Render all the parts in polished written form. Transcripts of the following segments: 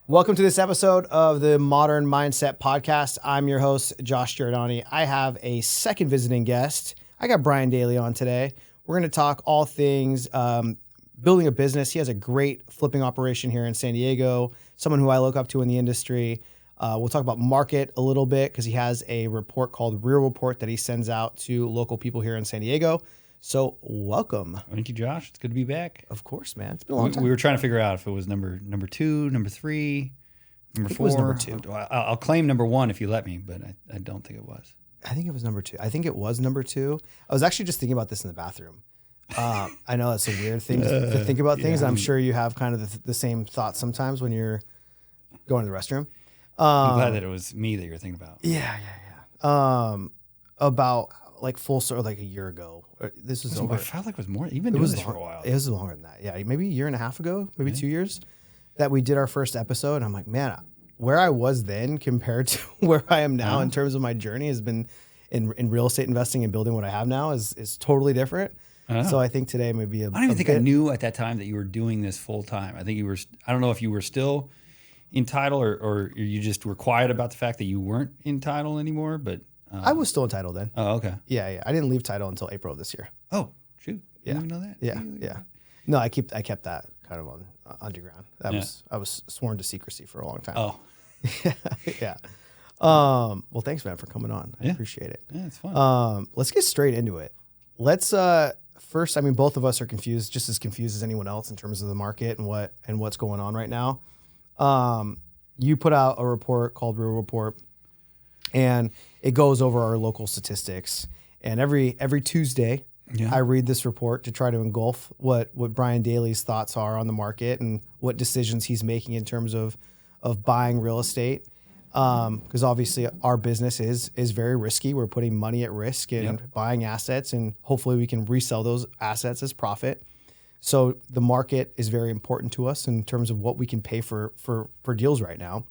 Welcome to this episode of the Modern Mindset Podcast. I'm your host, Josh Giordani. I have a second visiting guest. I got Brian Daly on today. We're going to talk all things building a business. He has a great flipping operation here in San Diego, someone who I look up to in the industry. We'll talk about market a little bit because he has a report called Real Report that he sends out to local people here in San Diego. So welcome. Thank you, Josh. It's good to be back. Of course, man. It's been a long time. We were trying to figure out if it was number two, number three, number four. It was number two. I'll claim number one if you let me, but I don't think it was. I think it was number two. I think it was number two. I was actually just thinking about this in the bathroom. I know that's a weird thing to think about things. I'm sure you have kind of the same thoughts sometimes when you're going to the restroom. I'm glad that it was me that you're thinking about. Yeah. About like full circle, like a year ago. This was over. I felt like it was more. You've been doing this for a while. It was longer than that. Yeah, maybe a year and a half ago, maybe 2 years, that we did our first episode. And I'm like, man, where I was then compared to where I am now in terms of my journey has been in real estate investing and building what I have now is totally different. So I think today may be I don't even think I knew at that time that you were doing this full time. I think you were. I don't know if you were still in title or you just were quiet about the fact that you weren't in title anymore, but. I was still in title then. Oh, okay. Yeah. I didn't leave title until April of this year. Oh, shoot. You didn't even know that? Yeah. No, I kept that kind of on underground. I was sworn to secrecy for a long time. Oh. Yeah. Well, thanks, man, for coming on. I appreciate it. Yeah, it's fun. Let's get straight into it. Let's first, I mean, both of us are confused, just as confused as anyone else in terms of the market and what's going on right now. You put out a report called Real Report, and it goes over our local statistics. And every Tuesday, I read this report to try to engulf what Brian Daly's thoughts are on the market and what decisions he's making in terms of buying real estate. Because obviously our business is very risky. We're putting money at risk in buying assets, and hopefully we can resell those assets as profit. So the market is very important to us in terms of what we can pay for deals right now.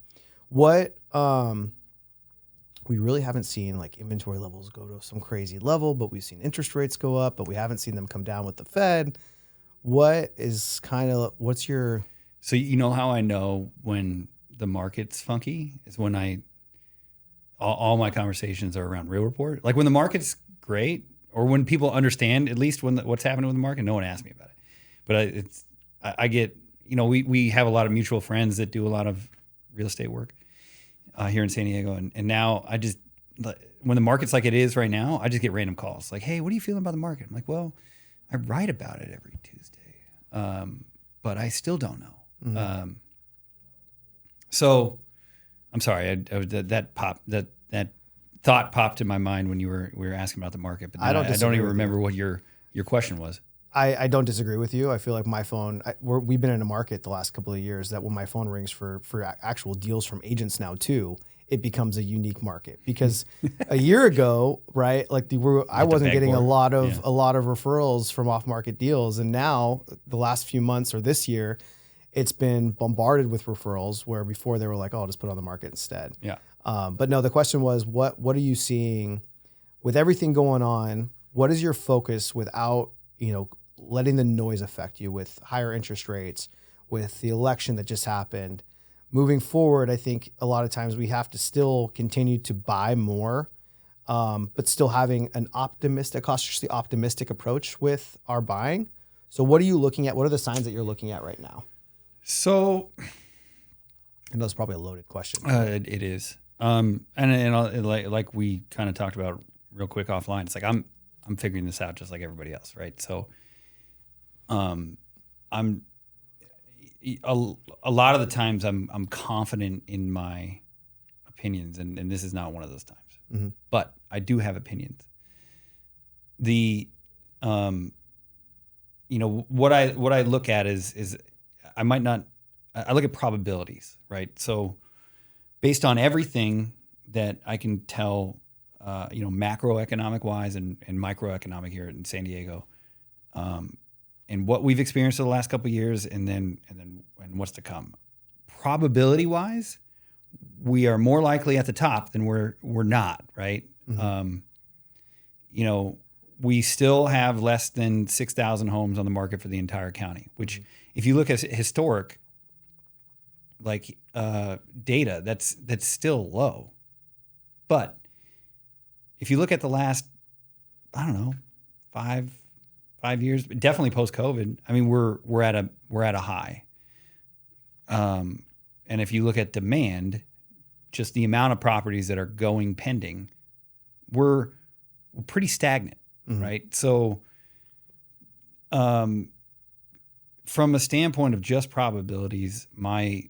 We really haven't seen like inventory levels go to some crazy level, but we've seen interest rates go up, but we haven't seen them come down with the Fed. What's your... So you know how I know when the market's funky is when all my conversations are around Real Report. Like when the market's great, or when people understand at least what's happening with the market, no one asks me about it. But I get, we have a lot of mutual friends that do a lot of real estate work here in San Diego. And now when the market's like it is right now, I just get random calls like, hey, what are you feeling about the market? I'm like, well, I write about it every Tuesday, but I still don't know. Mm-hmm. So I'm sorry, that thought popped in my mind when we were asking about the market, but I don't even remember what your question was. I don't disagree with you. I feel like my phone, we've been in a market the last couple of years that when my phone rings for actual deals from agents now too, it becomes a unique market because a year ago, right? Like I wasn't getting a lot of referrals from off market deals. And now the last few months or this year, it's been bombarded with referrals where before they were like, oh, I'll just put it on the market instead. Yeah. But no, the question was, what are you seeing with everything going on? What is your focus without, letting the noise affect you with higher interest rates, with the election that just happened? Moving forward, I think a lot of times we have to still continue to buy more, but still having an cautiously optimistic approach with our buying. So what are you looking at? What are the signs that you're looking at right now? So I know it's probably a loaded question. It is. And like we kind of talked about real quick offline, it's like I'm figuring this out just like everybody else, right? So I'm a lot of the times I'm confident in my opinions, and this is not one of those times. Mm-hmm. But I do have opinions. What I look at is I look at probabilities, right? So based on everything that I can tell, macroeconomic wise and microeconomic here in San Diego, and what we've experienced over the last couple of years, and what's to come. Probability wise, we are more likely at the top than we're not, right? Mm-hmm. We still have less than 6,000 homes on the market for the entire county, which if you look at historic, data that's still low. But if you look at the last, I don't know, 5 years, definitely post COVID, I mean, we're at a high. And if you look at demand, just the amount of properties that are going pending, we're pretty stagnant, right? So, from a standpoint of just probabilities, my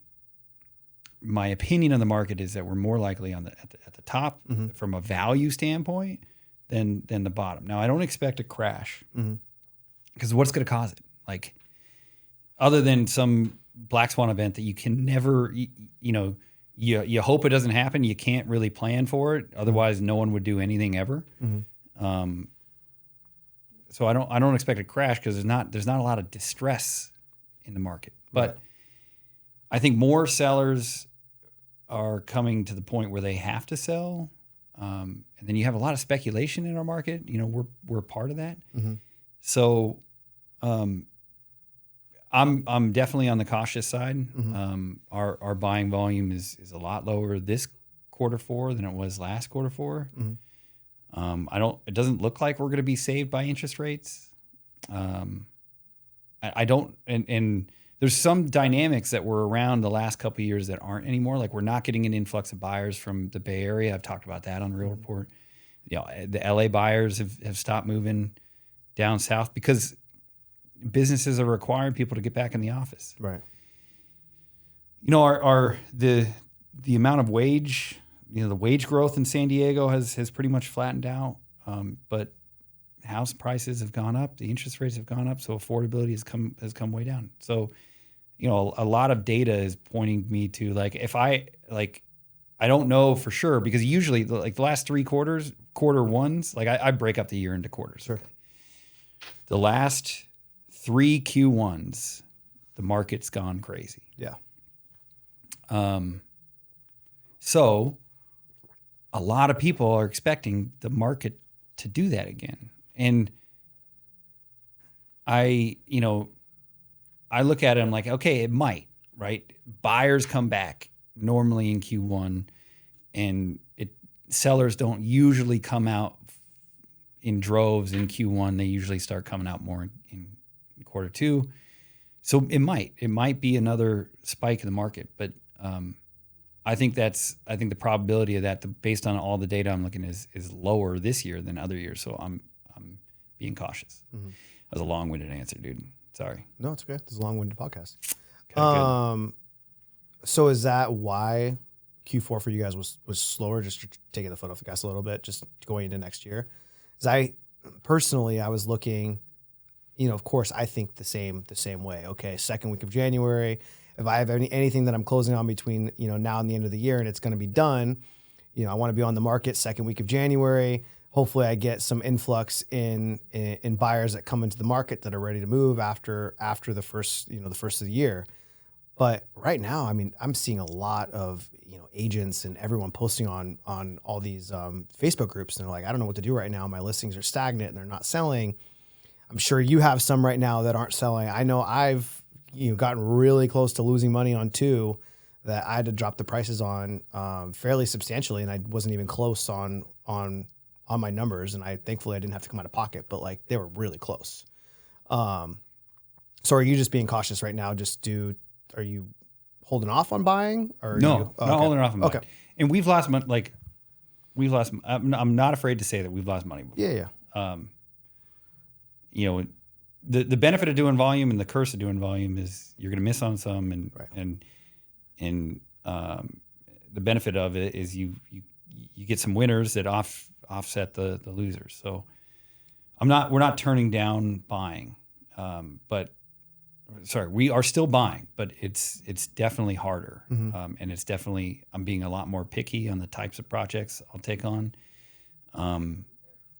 opinion on the market is that we're more likely at the top from a value standpoint than the bottom. Now, I don't expect a crash because what's going to cause it? Like, other than some black swan event that you can never, you hope it doesn't happen. You can't really plan for it. Otherwise, no one would do anything ever. So I don't expect a crash because there's not a lot of distress in the market. But right. I think more sellers are coming to the point where they have to sell, and then you have a lot of speculation in our market. We're part of that. So I'm definitely on the cautious side. Our buying volume is a lot lower this Q4 than it was last Q4. It doesn't look like we're going to be saved by interest rates. I don't, and there's some dynamics that were around the last couple of years that aren't anymore. Like, we're not getting an influx of buyers from the Bay Area. I've talked about that on the Real Report. The LA buyers have stopped moving down south because businesses are requiring people to get back in the office. Right. The amount of wage, the wage growth in San Diego has pretty much flattened out. But house prices have gone up, the interest rates have gone up, so affordability has come way down. So, a lot of data is pointing me to, like, if I don't know for sure, because usually the last 3 quarters, quarter ones, like I break up the year into quarters. Sure. The last 3 Q1s, the market's gone crazy. Yeah. So a lot of people are expecting the market to do that again. And I look at it, I'm like, okay, it might, right? Buyers come back normally in Q1, and sellers don't usually come out in droves in Q1. They usually start coming out more in Q2. So it might be another spike in the market, but I think the probability of that, based on all the data I'm looking, is lower this year than other years. So I'm being cautious. That was a long-winded answer, dude. Sorry. No, it's okay. This is a long-winded podcast. Okay, so is that why Q4 for you guys was slower, just taking the foot off the gas a little bit, just going into next year? Because I was looking, of course, I think the same way. Okay, second week of January. If I have anything that I'm closing on between now and the end of the year, and it's going to be done, I want to be on the market second week of January. Hopefully, I get some influx in buyers that come into the market that are ready to move after the first of the year. But right now, I mean, I'm seeing a lot of agents and everyone posting on all these Facebook groups, and they're like, I don't know what to do right now. My listings are stagnant and they're not selling. I'm sure you have some right now that aren't selling. I know I've gotten really close to losing money on 2 that I had to drop the prices on fairly substantially, and I wasn't even close on my numbers, and thankfully I didn't have to come out of pocket, but like they were really close. So are you just being cautious right now? Are you holding off on buying? Or no, okay. Not holding off on buying. Okay. And we've lost money. I'm not afraid to say that we've lost money before. Yeah. The benefit of doing volume and the curse of doing volume is you're going to miss on some, and right. and the benefit of it is you get some winners that offset the losers. So we're not turning down buying, we are still buying, but it's definitely harder, and it's definitely, I'm being a lot more picky on the types of projects I'll take on.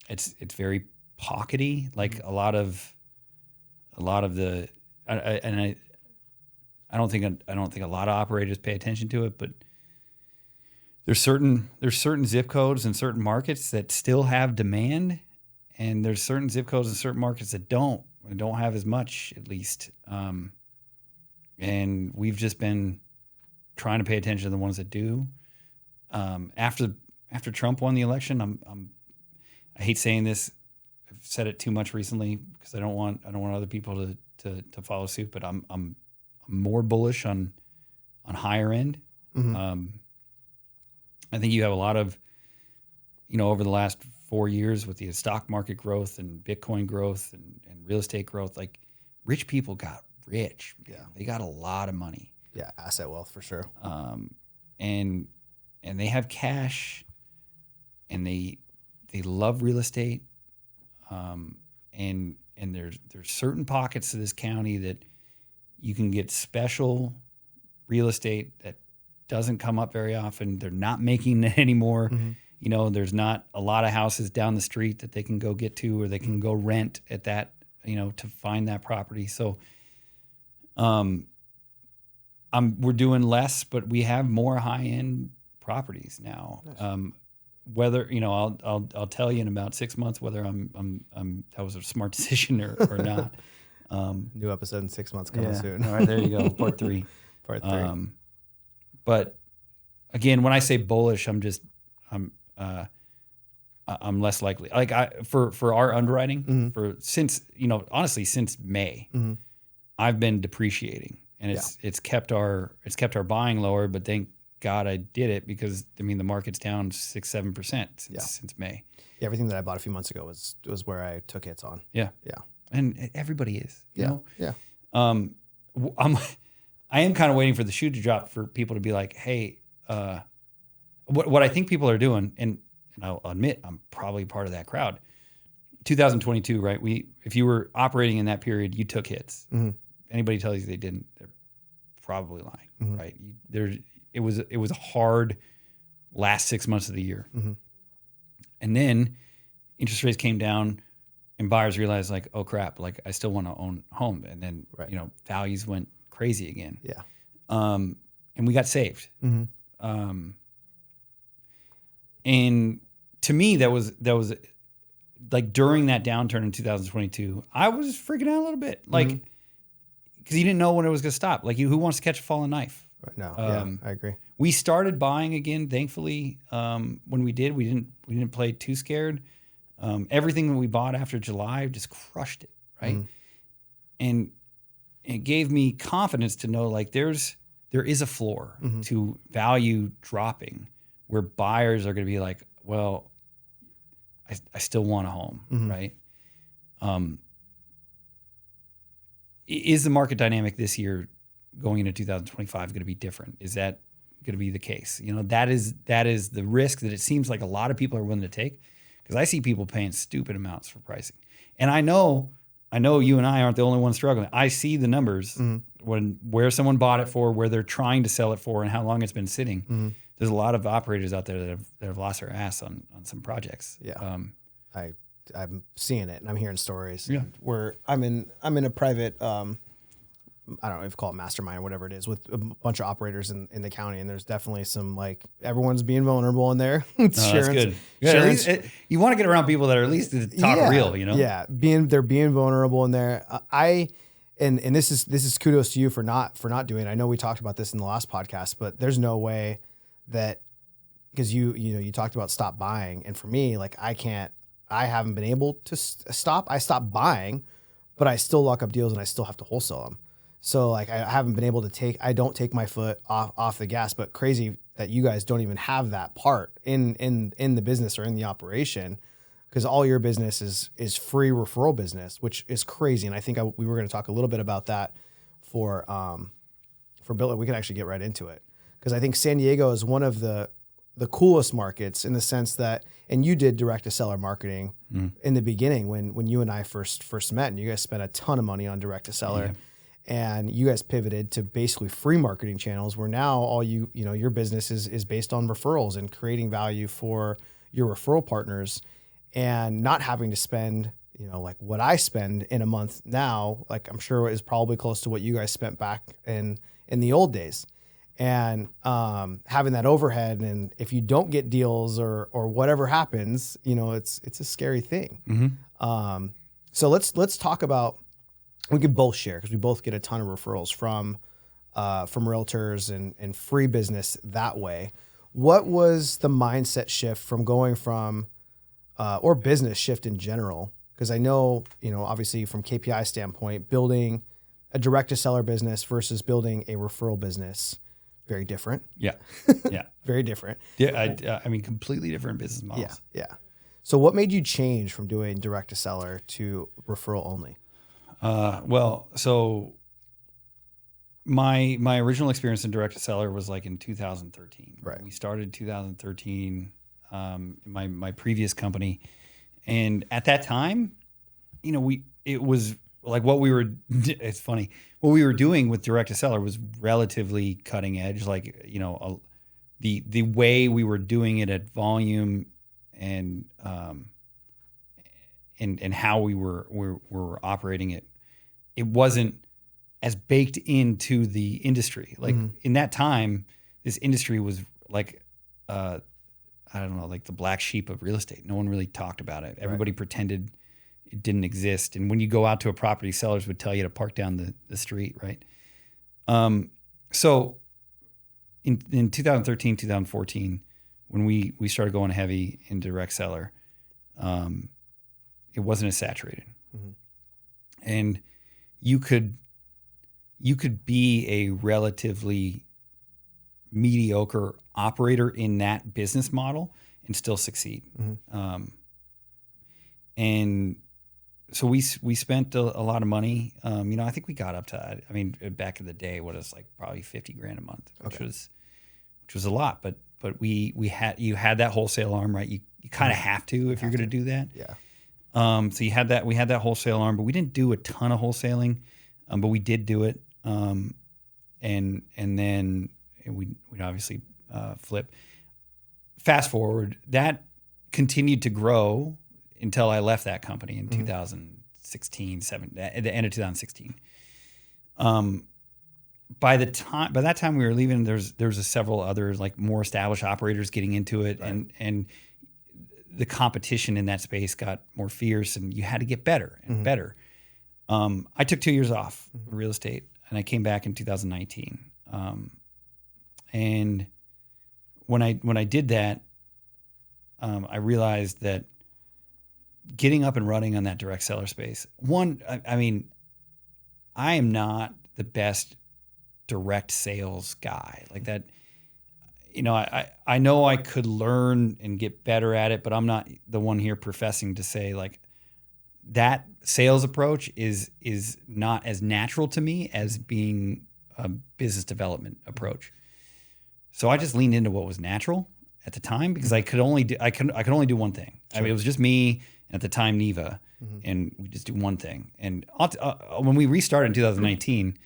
It's very pockety, like a lot of the, I don't think a lot of operators pay attention to it, but there's certain zip codes and certain markets that still have demand, and there's certain zip codes and certain markets that don't have as much, at least. And we've just been trying to pay attention to the ones that do. After Trump won the election, I hate saying this. I've said it too much recently because I don't want other people to follow suit. But I'm more bullish on higher end. I think you have a lot of, over the last 4 years with the stock market growth and Bitcoin growth and real estate growth, like rich people got rich. Man. Yeah. They got a lot of money. Yeah. Asset wealth for sure. And they have cash and they love real estate. And there's certain pockets of this county that you can get special real estate that doesn't come up very often. They're not making it anymore. There's not a lot of houses down the street that they can go get to, or they can go rent at that, to find that property. So, we're doing less, but we have more high end properties now. Nice. Whether I'll tell you in about 6 months whether that was a smart decision or not. New episode in 6 months coming soon. All right, there you go. Part 3. Part 3. But again, when I say bullish, I'm less likely. Like for our underwriting, since May, I've been depreciating, and it's kept our buying lower. But thank God I did it, because the market's down 6-7% since May. Yeah, everything that I bought a few months ago was where I took hits on. Yeah, yeah, and everybody is. You know? Yeah. I am kind of waiting for the shoe to drop for people to be like, hey, what I think people are doing, and I'll admit I'm probably part of that crowd. 2022, right? If you were operating in that period, you took hits. Anybody tells you they didn't, they're probably lying, right? It was a hard last 6 months of the year, and then interest rates came down, and buyers realized, like, oh crap, like I still want to own a home, and then values went crazy again. Yeah, and we got saved. And to me, that was like during that downturn in 2022, I was freaking out a little bit, like, because you didn't know when it was going to stop. Like, who wants to catch a falling knife? Right now, I agree. We started buying again, thankfully. When we did, we didn't play too scared. Everything that we bought after July just crushed it, right? And it gave me confidence to know, like, there is a floor to value dropping, where buyers are going to be like, well, I still want a home, right? Is the market dynamic this year going into 2025 going to be different? Is that going to be the case? That is the risk that it seems like a lot of people are willing to take, because I see people paying stupid amounts for pricing. And I know you and I aren't the only ones struggling. I see the numbers where someone bought it for, where they're trying to sell it for, and how long it's been sitting. There's a lot of operators out there that have lost their ass on some projects. Yeah, I'm seeing it, and I'm hearing stories. Yeah, where I'm in a private, I don't know if you call it mastermind or whatever it is, with a bunch of operators in the county, and there's definitely some, like, everyone's being vulnerable in there. That's good. At least, you want to get around people that are at least talk real, Yeah, they're being vulnerable in there. And this is kudos to you for not doing it. I know we talked about this in the last podcast, but there's no way that, because you talked about stop buying, and for me, like, I haven't been able to stop. I stopped buying, but I still lock up deals and I still have to wholesale them. So, like, I haven't been able to I don't take my foot off the gas. But crazy that you guys don't even have that part in the business or in the operation, because all your business is free referral business, which is crazy. And I think we were going to talk a little bit about that for Bill. We can actually get right into it, because I think San Diego is one of the coolest markets, in the sense that, and you did direct to seller marketing in the beginning when you and I first met, and you guys spent a ton of money on direct to seller, and you guys pivoted to basically free marketing channels, where now all your business is based on referrals and creating value for your referral partners, and not having to spend, like what I spend in a month now, like I'm sure is probably close to what you guys spent back in the old days. And having that overhead, and if you don't get deals or whatever happens, it's a scary thing. So let's talk about. We can both share, because we both get a ton of referrals from from realtors and free business that way. What was the mindset shift from going from, or business shift in general? Because I know, obviously from KPI standpoint, building a direct to seller business versus building a referral business, very different. Yeah. Yeah. Very different. Yeah. I mean, completely different business models. Yeah. So what made you change from doing direct to seller to referral only? Well, so my original experience in direct to seller was like in 2013. Right. We started 2013, my previous company. And at that time, it was like it's funny. What we were doing with direct to seller was relatively cutting edge. Like, the way we were doing it at volume and how we were operating it, it wasn't as baked into the industry. Like in that time, this industry was like, I don't know, like the black sheep of real estate. No one really talked about it. Everybody pretended it didn't exist. And when you go out to a property, sellers would tell you to park down the street, right? So in 2013, 2014, when we started going heavy in direct seller, it wasn't as saturated. And you could be a relatively mediocre operator in that business model and still succeed. And so we spent a lot of money. I think we got up to, back in the day, what was like probably $50,000 a month, which was a lot. But you had that wholesale arm, right? You kind of have to if you're going to do that. Yeah. So we had that wholesale arm, but we didn't do a ton of wholesaling, but we did do it. And then we'd obviously flip. Fast forward, that continued to grow until I left that company in 2016, at the end of 2016. By that time we were leaving, there was several other like more established operators getting into it, and the competition in that space got more fierce, and you had to get better and better. I took 2 years off real estate, and I came back in 2019. And when I did that, I realized that getting up and running on that direct seller space, I am not the best direct sales guy like that. I know I could learn and get better at it, but I'm not the one here professing to say like that sales approach is not as natural to me as being a business development approach. So I just leaned into what was natural at the time because I could only do one thing. Sure. It was just me at the time, Neva, and we just do one thing. And when we restarted in 2019,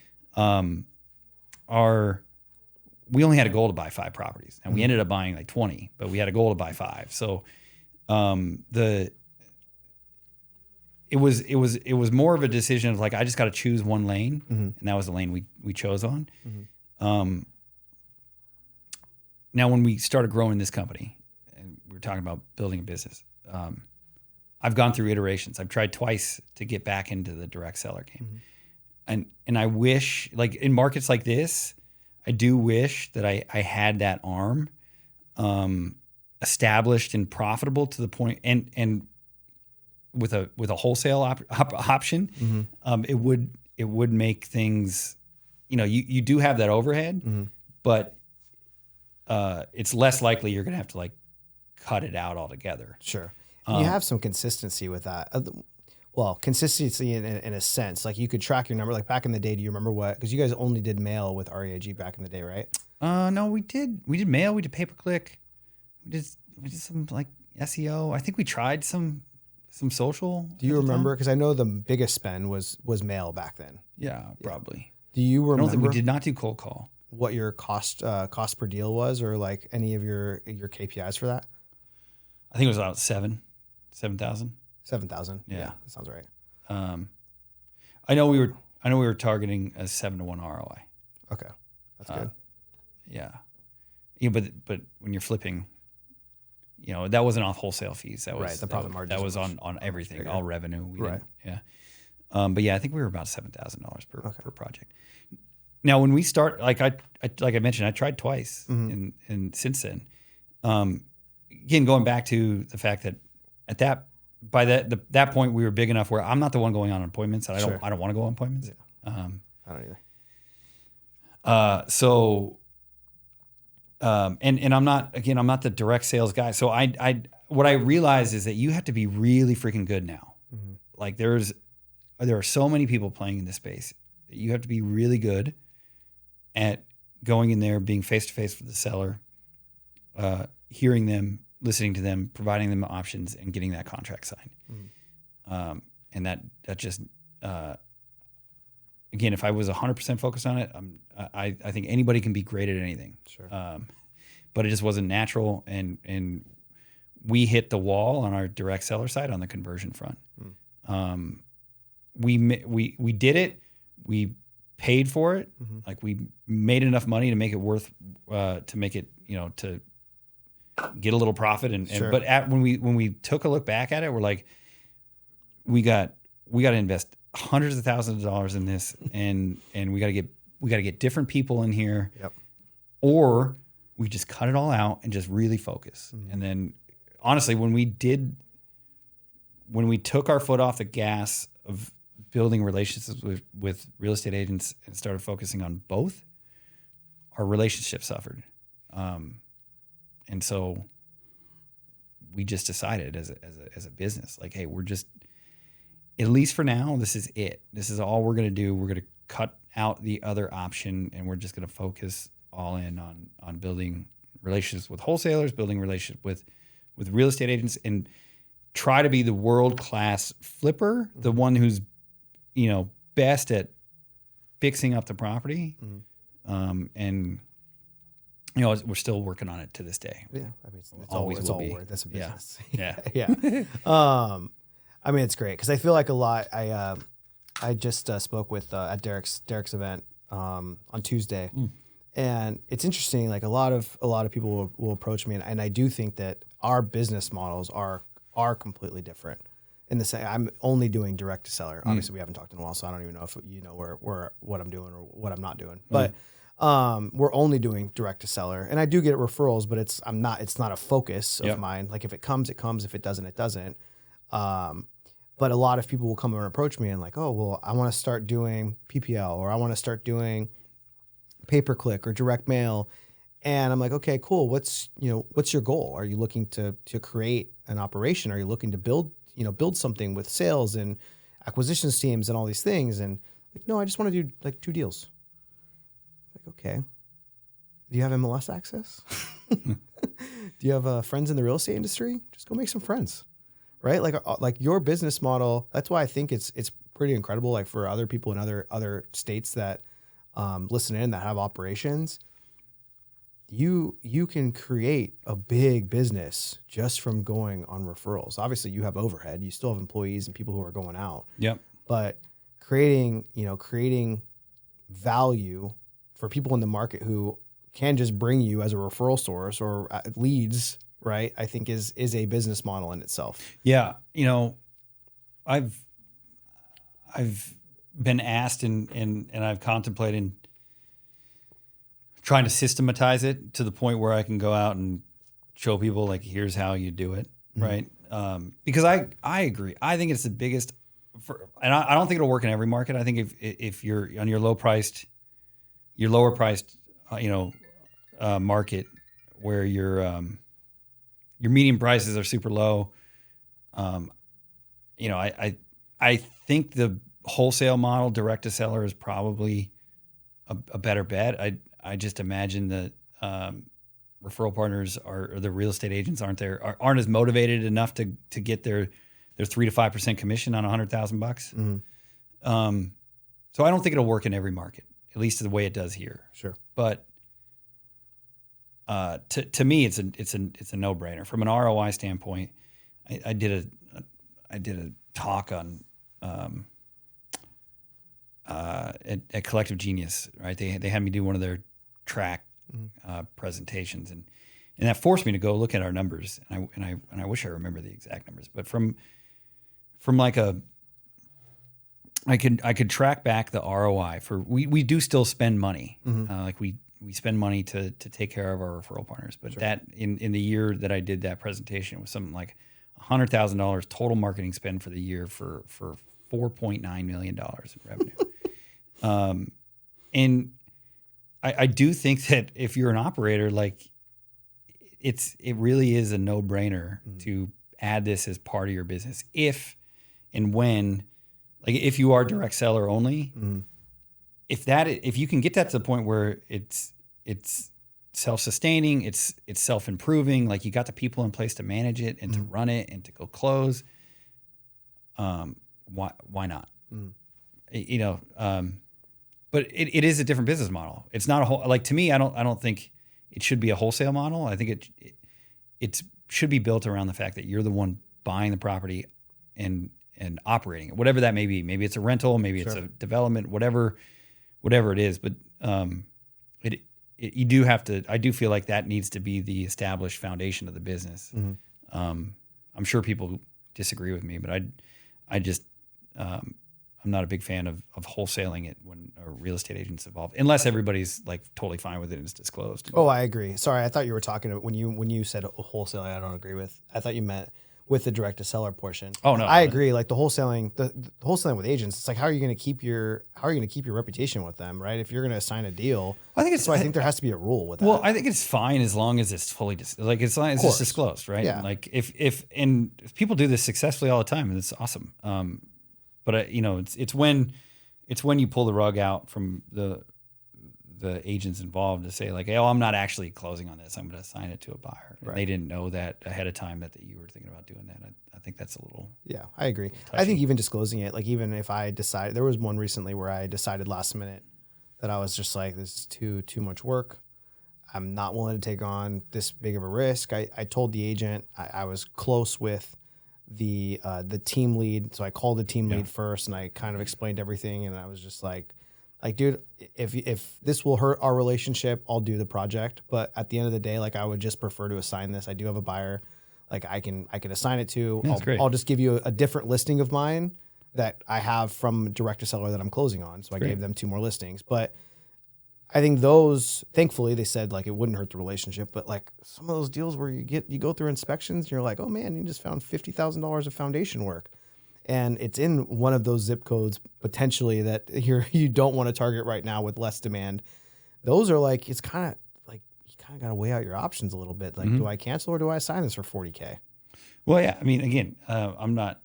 we only had a goal to buy 5 properties, and we ended up buying like 20, but we had a goal to buy 5. So it was more of a decision of like I just got to choose one lane, and that was the lane we chose on. Now, when we started growing this company, and we were talking about building a business, I've gone through iterations. I've tried twice to get back into the direct seller game, and I wish, like in markets like this, I do wish that I had that arm established and profitable to the point, and with a wholesale option, it would make things. You do have that overhead, but it's less likely you're going to have to like cut it out altogether. Sure. You have some consistency with that. Well, consistency in a sense, like you could track your number. Like back in the day, do you remember what? Because you guys only did mail with REIG back in the day, right? No, we did mail. We did pay-per-click. We did some like SEO. I think we tried some social. Do you remember? Because I know the biggest spend was mail back then. Yeah, probably. Do you remember? I don't think we did not do cold call. What your cost per deal was, or like any of your KPIs for that? I think it was about 7,000. 7,000. Yeah, that sounds right. I know we were targeting a 7-to-1 ROI. Okay, that's good. Yeah, but when you're flipping, that wasn't off wholesale fees. That was right. The profit margin. That was on everything, all revenue. Right. Yeah. But yeah, I think we were about $7,000 per project. Now, when we start, like I mentioned, I tried twice, and since then, again, going back to the fact that at that point we were big enough where I'm not the one going on appointments. And I don't want to go on appointments. Yeah. I don't either. And I'm not the direct sales guy. So what I realize is that you have to be really freaking good now. Mm-hmm. Like there are so many people playing in this space. You have to be really good at going in there, being face to face with the seller, hearing them, listening to them, providing them options, and getting that contract signed. Mm-hmm. And that just, again, if I was 100% focused on it, I think anybody can be great at anything. Sure. But it just wasn't natural, and we hit the wall on our direct seller side on the conversion front. Mm. We did it. We paid for it. Mm-hmm. Like we made enough money to make it worth, to make it, to get a little profit. But when we took a look back at it, we're like, we got to invest hundreds of thousands of dollars in this, and we got to get different people in here, or we just cut it all out and just really focus. Mm-hmm. And then, honestly, when we took our foot off the gas of building relationships with real estate agents and started focusing on both, our relationship suffered, and so we just decided as a business, like, hey, we're just, at least for now, this is it. This is all we're going to do. We're going to cut out the other option, and we're just going to focus all in on building relationships with wholesalers, building relationships with real estate agents, and try to be the world-class flipper, the one who's, best at fixing up the property. Mm-hmm. And, we're still working on it to this day. Yeah. I mean, it's always all work. That's a business. Yeah. Yeah. I mean, it's great because I feel like a lot. I just spoke with at Derek's event on Tuesday, and it's interesting. Like a lot of people will approach me, and I do think that our business models are completely different. In the same, I'm only doing direct to seller. Obviously, we haven't talked in a while, so I don't even know if what I'm doing or what I'm not doing. But we're only doing direct to seller, and I do get referrals, but it's not a focus of mine. Like if it comes, it comes. If it doesn't, it doesn't. But a lot of people will come and approach me and like, oh, well, I want to start doing PPL, or I want to start doing pay-per-click or direct mail. And I'm like, okay, cool. What's your goal? Are you looking to create an operation? Are you looking to build something with sales and acquisitions teams and all these things? And like, no, I just want to do like 2 deals. Like, okay. Do you have MLS access? Do you have friends in the real estate industry? Just go make some friends. Right? Like your business model, that's why I think it's pretty incredible. Like for other people in other states that listen in, that have operations, you can create a big business just from going on referrals. Obviously you have overhead, you still have employees and people who are going out. Yep. But creating value for people in the market who can just bring you as a referral source or leads, right, I think is a business model in itself. Yeah. I've been asked and I've contemplated trying to systematize it to the point where I can go out and show people like, here's how you do it. Mm-hmm. Right. Because I agree. I think it's the biggest and I don't think it'll work in every market. I think if you're on your lower priced market where your median prices are super low. I think the wholesale model, direct to seller, is probably a better bet. I just imagine that referral partners or the real estate agents aren't as motivated enough to get their 3 to 5% commission on $100,000. Mm-hmm. So I don't think it'll work in every market, at least the way it does here. Sure, but. To me, it's a no-brainer from an ROI standpoint. I did a talk on at Collective Genius, right? They had me do one of their track presentations, and that forced me to go look at our numbers. And I wish I remember the exact numbers, but from like a I could track back the ROI for we do still spend money. Like we spend money to take care of our referral partners. But that in the year that I did that presentation, it was something like $100,000 total marketing spend for the year for $4.9 million in revenue. And I do think that if you're an operator, like it really is a no brainer to add this as part of your business. If and when, like if you are direct seller only, if you can get that to the point where it's self-sustaining, it's self-improving, like you got the people in place to manage it and to run it and to go close, why not? You know, but it is a different business model. It's not a whole, like to me, I don't think it should be a wholesale model. I think it should be built around the fact that you're the one buying the property and operating it, whatever that may be. Maybe it's a rental, maybe it's a development, whatever it is. But you do have to. I do feel like that needs to be the established foundation of the business. I'm sure people disagree with me, but I just I'm not a big fan of wholesaling it when a real estate agent's involved, unless everybody's like totally fine with it and it's disclosed. Oh, I agree. Sorry, I thought you were talking when you said wholesaling. I don't agree with. I thought you meant with the direct to seller portion. Oh no, I agree. Like the wholesaling with agents, it's like how are you going to keep your reputation with them, right? If you're going to sign a deal, I think there has to be a rule with that. Well, I think it's fine as long as it's fully it's just disclosed, right? Yeah. Like if people do this successfully all the time, and it's awesome. But it's when you pull the rug out from the agents involved to say like, hey, I'm not actually closing on this. I'm going to assign it to a buyer. Right. They didn't know that ahead of time that you were thinking about doing that. I think that's a little. Yeah, I agree. I think even disclosing it, like even if I decide, there was one recently where I decided last minute that I was just like, this is too much work. I'm not willing to take on this big of a risk. I told the agent I was close with the team lead. So I called the team lead first and I kind of explained everything. And I was just like, dude, if this will hurt our relationship, I'll do the project. But at the end of the day, like I would just prefer to assign this. I do have a buyer, like I can assign it to. I'll just give you a different listing of mine that I have from direct to seller that I'm closing on. So I gave them 2 more listings. But I think those, thankfully, they said like it wouldn't hurt the relationship. But like some of those deals where you go through inspections, and you're like, oh man, you just found $50,000 of foundation work. And it's in one of those zip codes potentially that you don't want to target right now with less demand. Those are like, it's kind of like, you kind of got to weigh out your options a little bit. Like, do I cancel or do I sign this for $40K? Well, yeah. I mean, again, I'm not,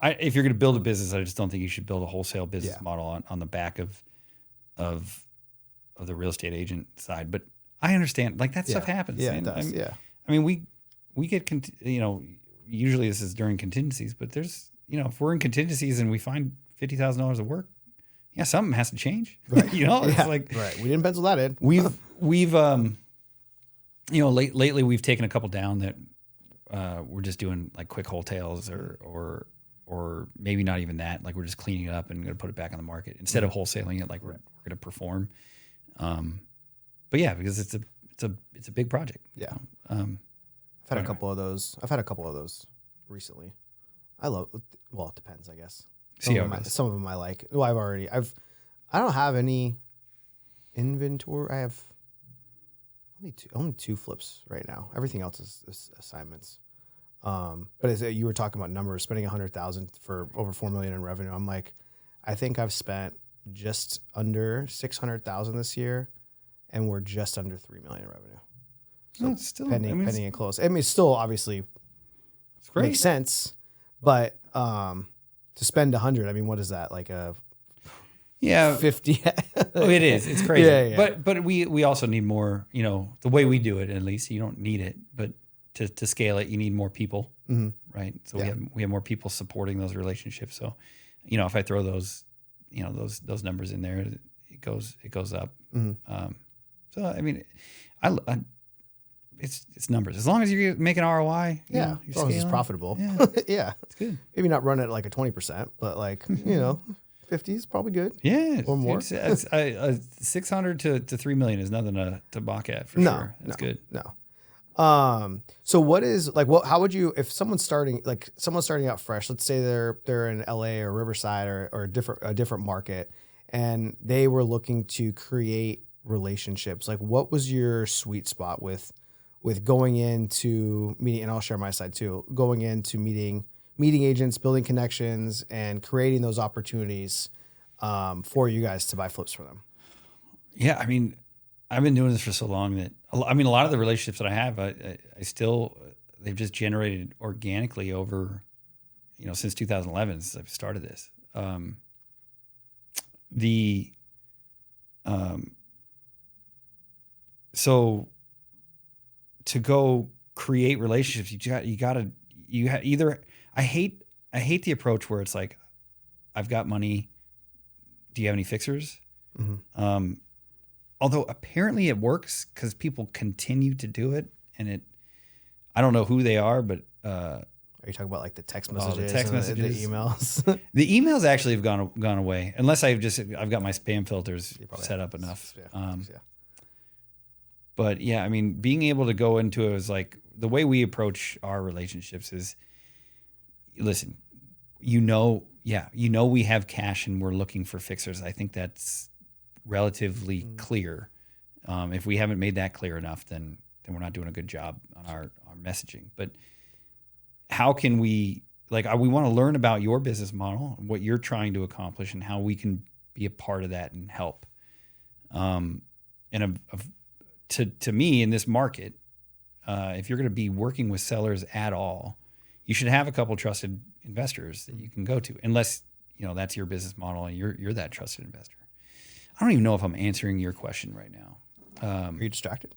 if you're going to build a business, I just don't think you should build a wholesale business model on the back of the real estate agent side. But I understand, like that stuff happens. Yeah, it does. I mean, we get, usually this is during contingencies, but there's, if we're in contingencies and we find $50,000 of work, something has to change. Right. It's like right. We didn't pencil that in. We've lately we've taken a couple down that we're just doing like quick wholesales or maybe not even that. Like we're just cleaning it up and going to put it back on the market instead of wholesaling it. Like we're going to perform. But yeah, because it's a big project. Yeah. I've had a couple of those. I've had a couple of those recently. It depends, I guess. Some of them I like. Well, I don't have any inventory. I have only two flips right now. Everything else is assignments. But as you were talking about numbers, spending $100,000 for over $4 million in revenue, I'm like, I think I've spent just under $600,000 this year, and we're just under $3 million in revenue. So it's still pending and close. I mean, it's still obviously makes sense, but to spend 100, I mean, what is that like a 50? It is. It's crazy. Yeah. But we also need more. The way we do it, at least you don't need it, but to scale it, you need more people, right? So we have more people supporting those relationships. So, if I throw those, those numbers in there, it goes up. So I mean, it's numbers. As long as you're making ROI, as long as it's profitable. Yeah, it's good. Maybe not run it like a 20%, but like 50 is probably good. Yeah, or more. It's 600 to $3 million is nothing to balk at for sure. That's good. No. So what is like, how would you, if someone's starting out fresh, let's say they're in LA or Riverside or a different market, and they were looking to create relationships, like what was your sweet spot with going into meeting, and I'll share my side too, going into meeting agents, building connections and creating those opportunities, for you guys to buy flips for them? Yeah. I mean, I've been doing this for so long that, I mean, a lot of the relationships that I have, I still, they've just generated organically over, since 2011, since I've started this. So to go create relationships, I hate the approach where it's like, I've got money. Do you have any fixers? Mm-hmm. Although apparently it works because people continue to do it, and I don't know who they are, but Are you talking about like the text messages, the text messages, the emails? the emails actually have gone away, unless I've got my spam filters set up enough. Yeah. But yeah, I mean, being able to go into it is like the way we approach our relationships is, listen, we have cash and we're looking for fixers. I think that's relatively clear. If we haven't made that clear enough, then we're not doing a good job on our messaging. But how can we, we want to learn about your business model, what you're trying to accomplish, and how we can be a part of that and help. To me, in this market, if you're going to be working with sellers at all, you should have a couple trusted investors that you can go to, unless that's your business model and you're that trusted investor. I don't even know if I'm answering your question right now. Are you distracted?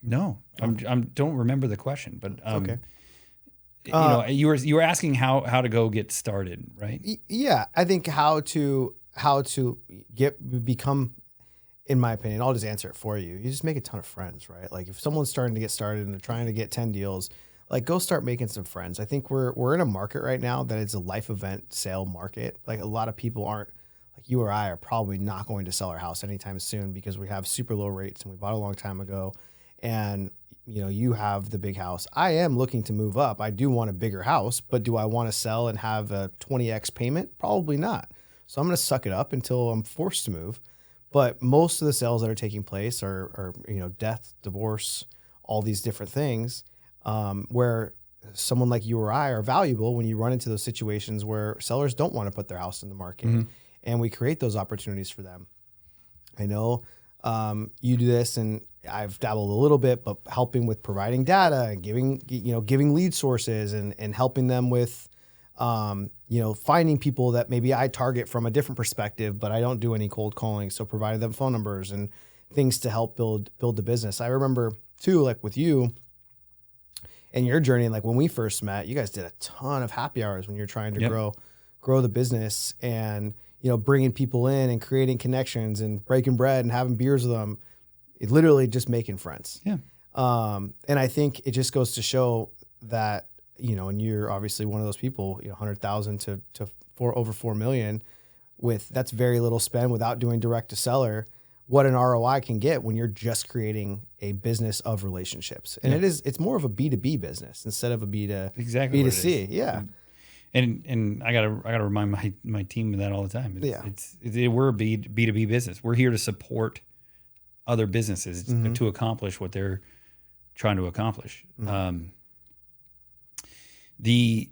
No, I don't remember the question, but okay. You were asking how to go get started, right? Yeah, I think how to become. In my opinion, I'll just answer it for you. You just make a ton of friends, right? Like if someone's starting to get started and they're trying to get 10 deals, like go start making some friends. I think we're in a market right now that is a life event sale market. Like a lot of people aren't, like you or I are probably not going to sell our house anytime soon because we have super low rates and we bought a long time ago. And you have the big house. I am looking to move up. I do want a bigger house, but do I want to sell and have a 20x payment? Probably not. So I'm going to suck it up until I'm forced to move. But most of the sales that are taking place are death, divorce, all these different things, where someone like you or I are valuable when you run into those situations where sellers don't want to put their house in the market, Mm-hmm. and we create those opportunities for them. I know you do this, and I've dabbled a little bit, but helping with providing data and giving lead sources and helping them with finding people that maybe I target from a different perspective, but I don't do any cold calling. So providing them phone numbers and things to help build the business. I remember too, like with you and your journey, like when we first met, you guys did a ton of happy hours when you're trying to grow the business and, bringing people in and creating connections and breaking bread and having beers with them. It literally just making friends. Yeah. And I think it just goes to show that, and you're obviously one of those people, 100,000 to over 4 million that's very little spend without doing direct to seller, what an ROI can get when you're just creating a business of relationships. And it's more of a B2B business instead of a B2C. Yeah. And I gotta remind my team of that all the time. We're a B2B business. We're here to support other businesses to accomplish what they're trying to accomplish. Mm-hmm. It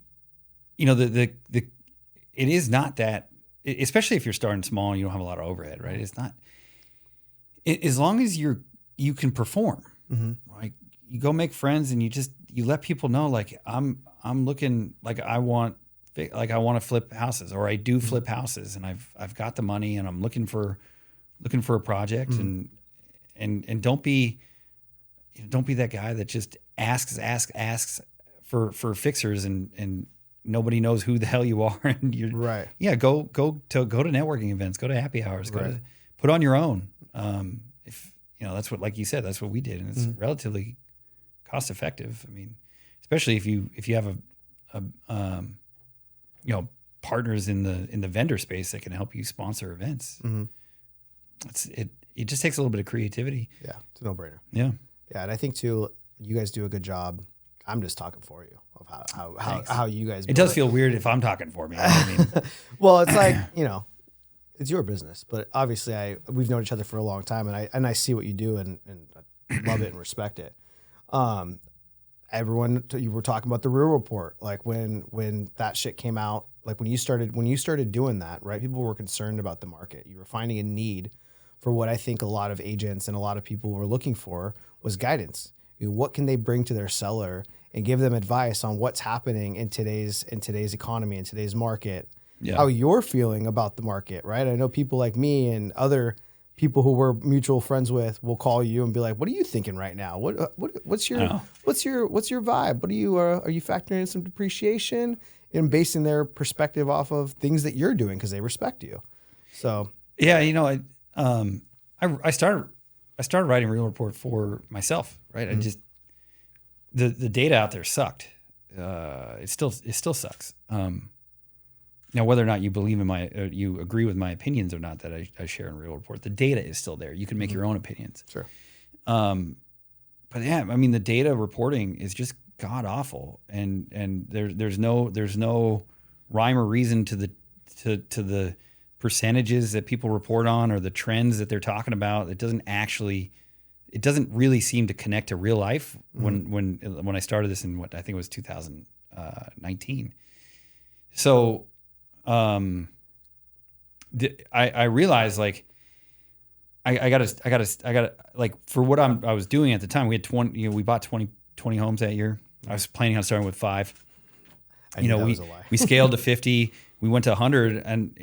is not that, especially if you're starting small and you don't have a lot of overhead, right? It's not, as long as you can perform, right? You go make friends and you let people know, like I'm looking, like I want to flip houses, or I do flip houses, and I've got the money and I'm looking for a project, and don't be that guy that just asks for fixers and nobody knows who the hell you are, and you're right. Yeah, go to networking events, go to happy hours, right. Put on your own. If that's what, like you said, that's what we did, and it's relatively cost effective. I mean, especially if you have partners in the vendor space that can help you sponsor events. Mm-hmm. It just takes a little bit of creativity. Yeah, it's a no-brainer. Yeah, and I think too, You guys do a good job. I'm just talking for you of how you guys. It does feel weird if I'm talking for me. I mean, well, it's like, it's your business, but obviously we've known each other for a long time, and I see what you do and I love it and respect it. You were talking about the Real Report, like when that shit came out, like when you started doing that, right? People were concerned about the market. You were finding a need for what I think a lot of agents and a lot of people were looking for was guidance. What can they bring to their seller and give them advice on what's happening in today's economy, in today's market, how you're feeling about the market, right? I know people like me and other people who we're mutual friends with will call you and be like, "What are you thinking right now? What's your vibe? What are you factoring in some depreciation and basing their perspective off of things that you're doing because they respect you?" So yeah, I started writing Real Report for myself, right? I just the data out there sucked. It still sucks. Now, whether or not you believe in you agree with my opinions or not that I share in Real Report, the data is still there. You can make your own opinions. Sure. But yeah, I mean, the data reporting is just god awful, and there's no rhyme or reason to the percentages that people report on or the trends that they're talking about. It doesn't really seem to connect to real life. When I started this in what I think it was 2019. So I realized like I gotta like for what I was doing at the time, we had 20, we bought 20 homes that year. I was planning on starting with 5. We scaled to 50. We went to 100, and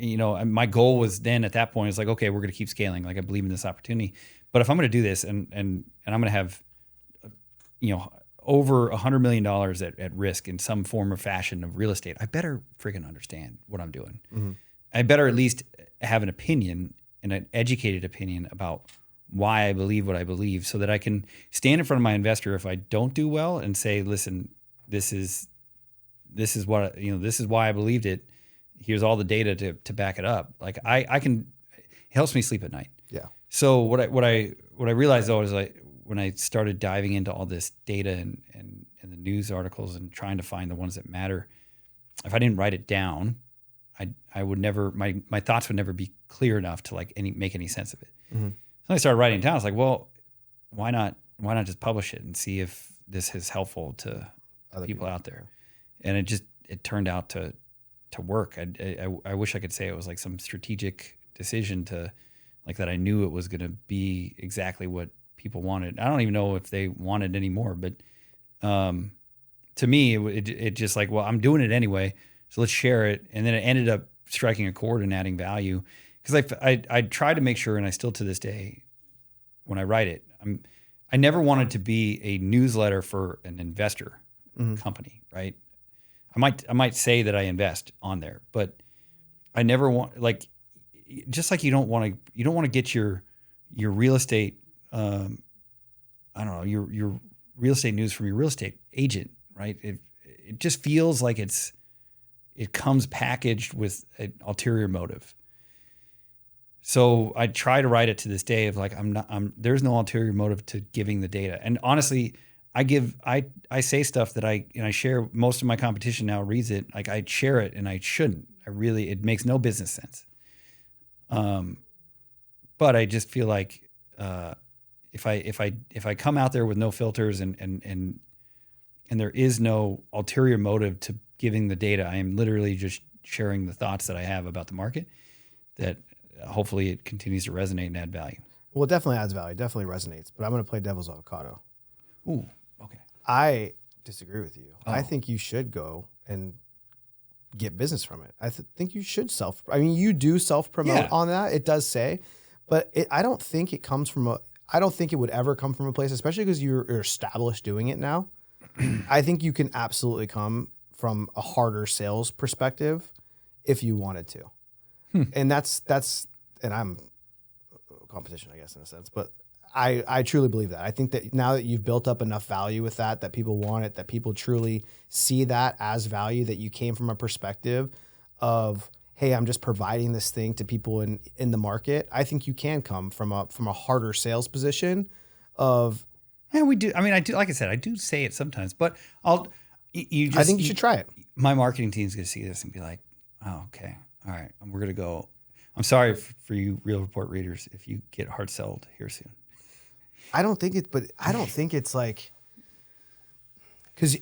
my goal was then at that point, it's like, okay, we're going to keep scaling. Like I believe in this opportunity, but if I'm going to do this and I'm going to have, over $100 million at risk in some form or fashion of real estate, I better freaking understand what I'm doing. Mm-hmm. I better at least have an opinion and an educated opinion about why I believe what I believe, so that I can stand in front of my investor if I don't do well and say, listen, this is what, this is why I believed it. Here's all the data to back it up. Like I can, it helps me sleep at night. Yeah. So what I realized though is like when I started diving into all this data and the news articles and trying to find the ones that matter, if I didn't write it down, I would never, my thoughts would never be clear enough to like make any sense of it. Mm-hmm. So I started writing it down. I was like, well, why not just publish it and see if this is helpful to other people out there? And it turned out to work. I wish I could say it was like some strategic decision that I knew it was going to be exactly what people wanted. I don't even know if they wanted anymore, but to me, it just like, well, I'm doing it anyway, so let's share it. And then it ended up striking a chord and adding value, because I tried to make sure, and I still to this day, when I write it, I never wanted to be a newsletter for an investor company, right? I might say that I invest on there, but I never want, like, just like you don't want to get your real estate, I don't know, your real estate news from your real estate agent, right? It just feels like it comes packaged with an ulterior motive. So I try to write it to this day of like, there's no ulterior motive to giving the data. And honestly, I say stuff that I share. Most of my competition now reads it. Like I share it, and I shouldn't. It makes no business sense. But I just feel like if I come out there with no filters and there is no ulterior motive to giving the data, I am literally just sharing the thoughts that I have about the market, that hopefully it continues to resonate and add value. Well, it definitely adds value. Definitely resonates. But I'm going to play devil's avocado. Ooh, okay. I disagree with you. Oh. I think you should go and get business from it. I think you should you do self-promote on that. It does say, but I don't think it comes from I don't think it would ever come from a place, especially because you're established doing it now. I think you can absolutely come from a harder sales perspective if you wanted to. And and I'm competition, I guess, in a sense, but I truly believe that. I think that now that you've built up enough value with that people want it, that people truly see that as value, that you came from a perspective of, hey, I'm just providing this thing to people in the market. I think you can come from a harder sales position of, Yeah, we do. I mean, I do. Like I said, I do say it sometimes, but you just. I think you should try it. My marketing team's going to see this and be like, "Oh, okay, all right, we're going to go." I'm sorry for you Real Report readers if you get hard sold here soon. I don't think it's like, because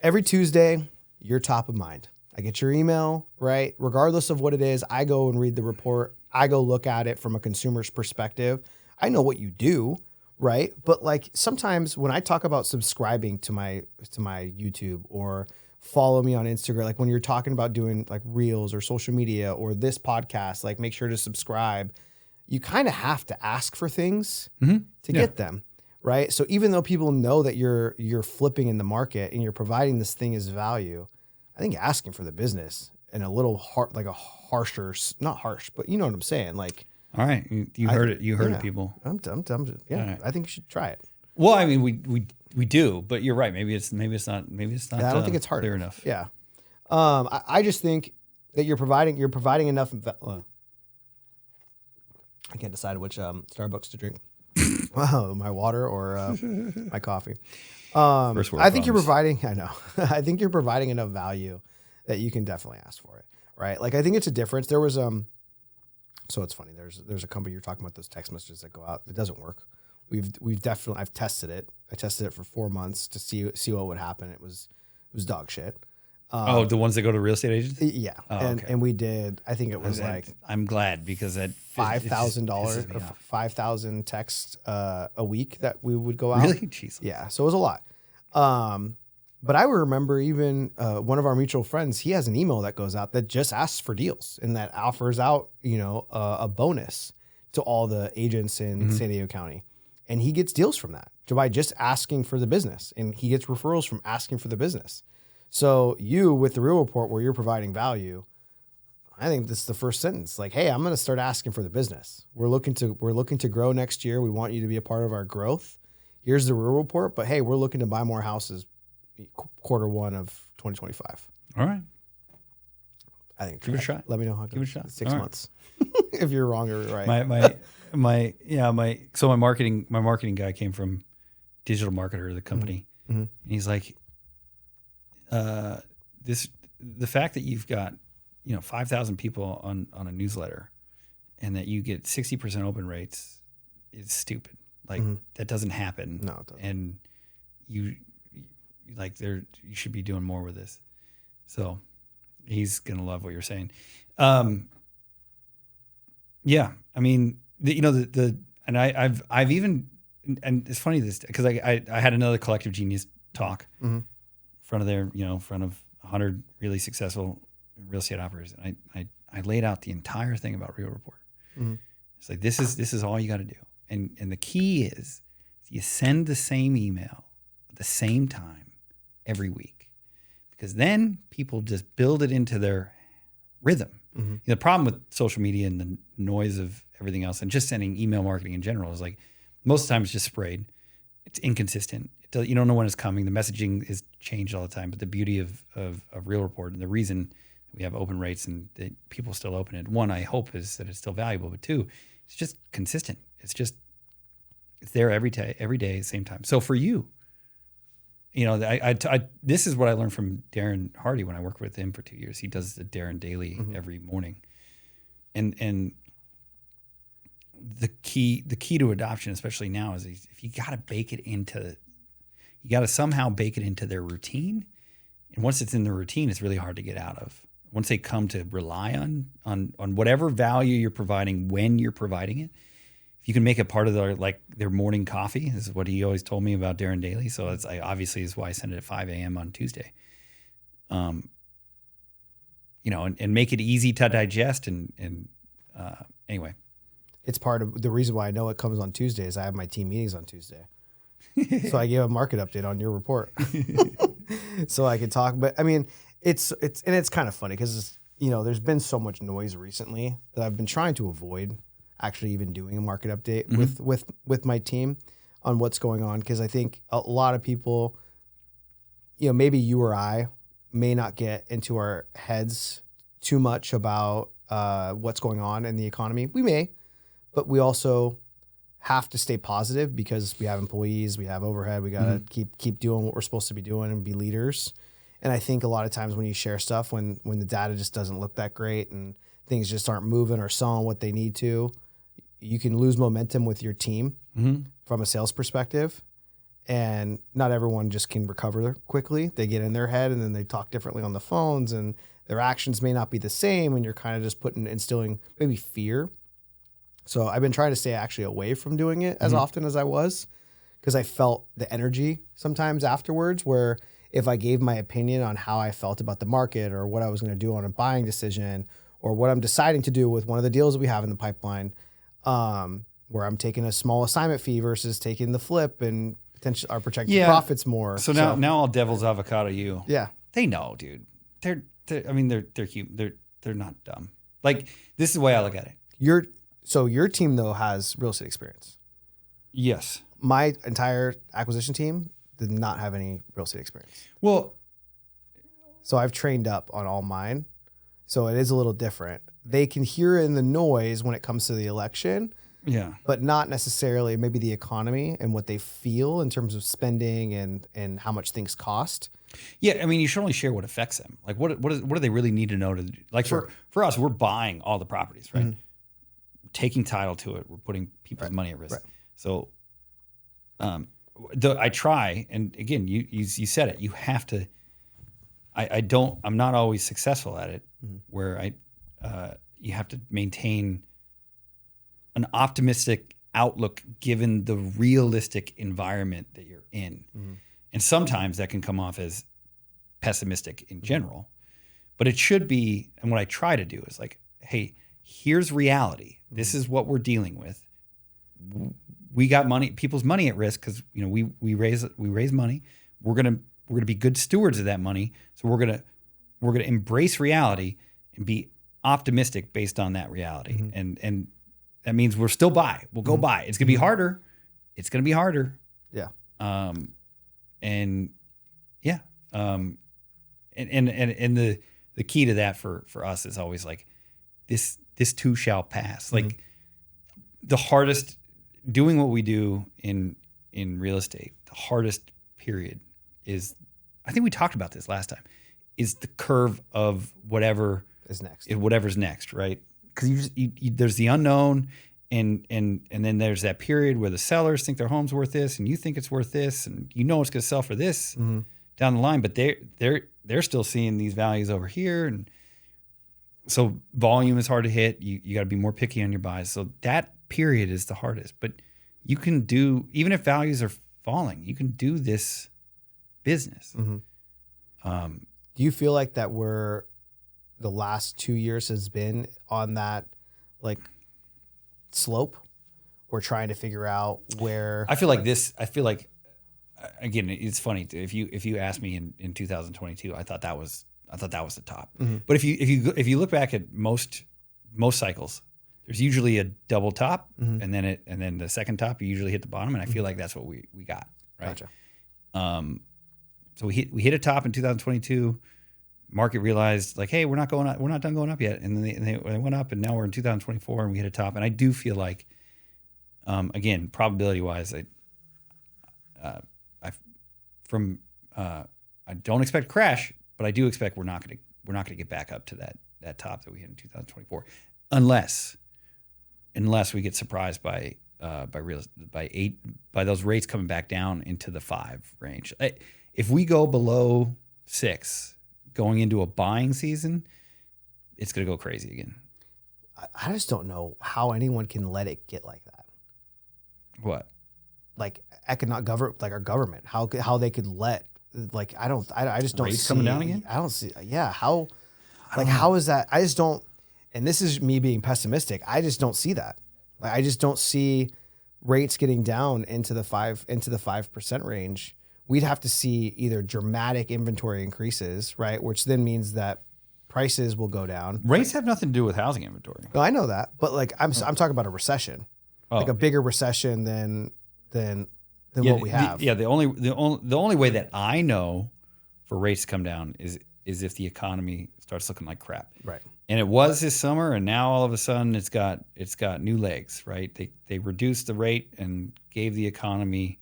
every Tuesday you're top of mind. I get your email, right? Regardless of what it is, I go and read the report. I go look at it from a consumer's perspective. I know what you do, right? But like sometimes when I talk about subscribing to my YouTube or follow me on Instagram, like when you're talking about doing like reels or social media or this podcast, like make sure to subscribe. You kind of have to ask for things to get them, right? So even though people know that you're flipping in the market and you're providing this thing as value, I think asking for the business and a little like a harsher, not harsh, but you know what I'm saying, like. All right, you heard it. You heard it, people. I'm right. I think you should try it. Well, I mean, we do, but you're right. Maybe it's not. I don't think it's hard clear enough. Yeah. I just think that you're providing enough. I can't decide which Starbucks to drink. My water or my coffee. First world I think problems. you're providing. I know. I think you're providing enough value that you can definitely ask for it, right? Like I think it's a difference. There was So it's funny. There's a company you're talking about, those text messages that go out. It doesn't work. I've tested it. I tested it for 4 months to see what would happen. It was dog shit. The ones that go to real estate agents. Yeah, and we did. I think it was I'm glad because that $5,000 or 5,000 texts a week that we would go out. Really? Jeez. Yeah, so it was a lot. But I remember even one of our mutual friends, he has an email that goes out that just asks for deals and that offers out, a bonus to all the agents in San Diego County. And he gets deals from that by just asking for the business. And he gets referrals from asking for the business. So you, with the Real Report, where you're providing value, I think this is the first sentence. Like, hey, I'm going to start asking for the business. We're looking to grow next year. We want you to be a part of our growth. Here's the Real Report. But hey, we're looking to buy more houses Q1 of 2025. All right. I think give it a shot. Let me know how it goes. Give it a shot. 6 months. If you're wrong or right. So my marketing guy came from Digital Marketer, the company. Mm-hmm. And he's like, the fact that you've got 5,000 people on a newsletter and that you get 60% open rates is stupid. Like that doesn't happen. No, it doesn't. And you should be doing more with this. So he's gonna love what you're saying. Yeah, I mean, I've even, and it's funny this because I had another Collective Genius talk in front of in front of 100 really successful real estate operators. And I laid out the entire thing about Real Report. It's like this is all you got to do, and the key is you send the same email at the same time every week, because then people just build it into their rhythm. The problem with social media and the noise of everything else and just sending email marketing in general is like most of the time it's just sprayed. It's inconsistent. You don't know when it's coming. The messaging is changed all the time. But the beauty of Real Report and the reason we have open rates and that people still open it, one, I hope, is that it's still valuable. But two, it's just consistent. It's there every day, same time. So for you, this is what I learned from Darren Hardy when I worked with him for 2 years. He does the Darren Daily every morning, and the key to adoption, especially now, is if you got to somehow bake it into their routine, and once it's in the routine, it's really hard to get out of. Once they come to rely on whatever value you're providing when you're providing it. If you can make it part of their morning coffee, this is what he always told me about Darren Daily. So it's obviously is why I send it at 5 a.m. on Tuesday. And make it easy to digest. And anyway, it's part of the reason why I know it comes on Tuesdays. I have my team meetings on Tuesday, so I give a market update on your report, so I can talk. But I mean, it's kind of funny because there's been so much noise recently that I've been trying to avoid actually even doing a market update with my team on what's going on, because I think a lot of people, maybe you or I may not get into our heads too much about what's going on in the economy. We may, but we also have to stay positive because we have employees, we have overhead, we got to keep doing what we're supposed to be doing and be leaders. And I think a lot of times when you share stuff, when the data just doesn't look that great and things just aren't moving or selling what they need to, you can lose momentum with your team from a sales perspective. And not everyone just can recover quickly. They get in their head and then they talk differently on the phones and their actions may not be the same. And you're kind of just instilling maybe fear. So I've been trying to stay actually away from doing it as often as I was, because I felt the energy sometimes afterwards where if I gave my opinion on how I felt about the market or what I was going to do on a buying decision or what I'm deciding to do with one of the deals that we have in the pipeline, where I'm taking a small assignment fee versus taking the flip and potentially are protecting profits more. So now I'll devil's avocado you. Yeah. They know, dude. They're they're not dumb. Like, this is the way I look at it. Your team though has real estate experience. Yes. My entire acquisition team did not have any real estate experience. Well, so I've trained up on all mine. So it is a little different. They can hear in the noise when it comes to the election. Yeah. But not necessarily maybe the economy and what they feel in terms of spending and how much things cost. Yeah, I mean, you should only share what affects them. Like, what do they really need to know to do? Like, for us, we're buying all the properties, right? Taking title to it. We're putting people's money at risk. Right. So, I try, and again, you said it. You have to. I'm not always successful at it. Where you have to maintain an optimistic outlook given the realistic environment that you're in. And sometimes that can come off as pessimistic in general, but it should be, and what I try to do is like, hey, here's reality. This is what we're dealing with. We got money, people's money at risk because we raise money. We're gonna be good stewards of that money. So we're gonna embrace reality and be optimistic based on that reality. And that means we'll still buy. We'll go buy. It's gonna be harder. It's gonna be harder. Yeah. And the key to that for us is always like this too shall pass. Like the hardest, doing what we do in real estate, the hardest period is, I think we talked about this last time, is the curve of whatever's next, right? Because there's the unknown, and then there's that period where the sellers think their home's worth this, and you think it's worth this, and it's going to sell for this down the line, but they're still seeing these values over here, and so volume is hard to hit. You got to be more picky on your buys. So that period is the hardest, but you can do, even if values are falling, you can do this business. Do you feel like that the last 2 years has been on that like slope? We're trying to figure out where. I feel like again, it's funny if you asked me in 2022, I thought that was the top. But if you look back at most cycles, there's usually a double top, and then the second top you usually hit the bottom, and I feel like that's what we got, right? Gotcha. So we hit a top in 2022. Market realized like, hey, we're not done going up yet, and then they went up, and now we're in 2024 and we hit a top. And I do feel like, again, probability wise, I don't expect a crash, but I do expect we're not going to get back up to that top that we hit in 2024, unless we get surprised by those rates coming back down into the 5 range. If we go below 6 going into a buying season, it's going to go crazy again. I just don't know how anyone can let it get like that. What? Like our government, how they could let, like, I just don't rates see coming down again. I don't see. Yeah. How is that? I just don't, and this is me being pessimistic. I just don't see that. Like, I just don't see rates getting down into the 5% range. We'd have to see either dramatic inventory increases, right? Which then means that prices will go down. Rates have nothing to do with housing inventory. No, I know that, but like I'm talking about a recession, like a bigger recession than what we have. The only way that I know for rates to come down is if the economy starts looking like crap. Right. and it was this summer, and now all of a sudden it's got new legs, right? They reduced the rate and gave the economy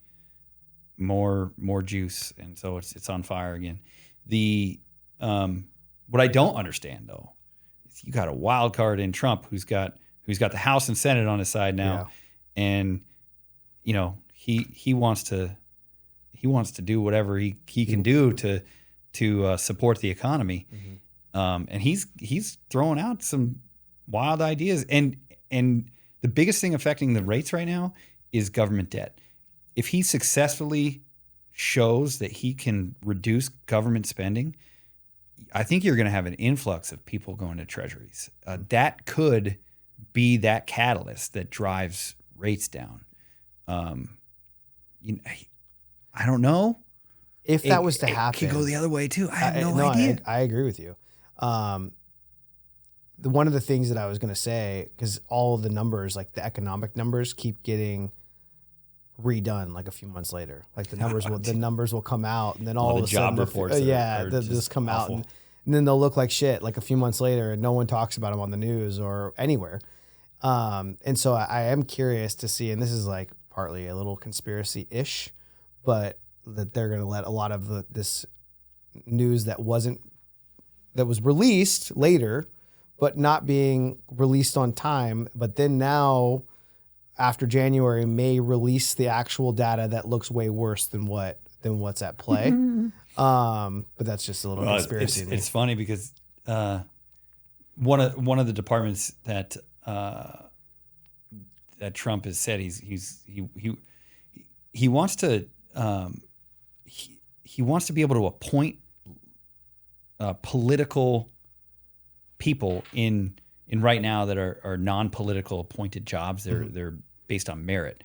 more juice, and so it's on fire again. The what I don't understand though is you got a wild card in Trump who's got the House and Senate on his side now, and you know he wants to do whatever he can do to support the economy. And he's throwing out some wild ideas, and the biggest thing affecting the rates right now is government debt. If he successfully shows that he can reduce government spending, I think you're going to have an influx of people going to treasuries. That could be that catalyst that drives rates down. I don't know. If that was to happen, it could go the other way too. I have no idea. I agree with you. One of the things that I was going to say, because all of the numbers, like the economic numbers, keep getting redone like a few months later. Like the numbers will come out, and then all of a sudden job reports they'll just come out, and then they'll look like shit like a few months later, and no one talks about them on the news or anywhere. And so I am curious to see, and this is like partly a little conspiracy-ish, but that they're going to let a lot of this news that was released later, but not being released on time, but then now after January may release the actual data that looks way worse than what's at play. But that's just a little conspiracy. It's funny because one of the departments that Trump has said he wants to he wants to be able to appoint political people in right now that are non-political appointed jobs. They're based on merit.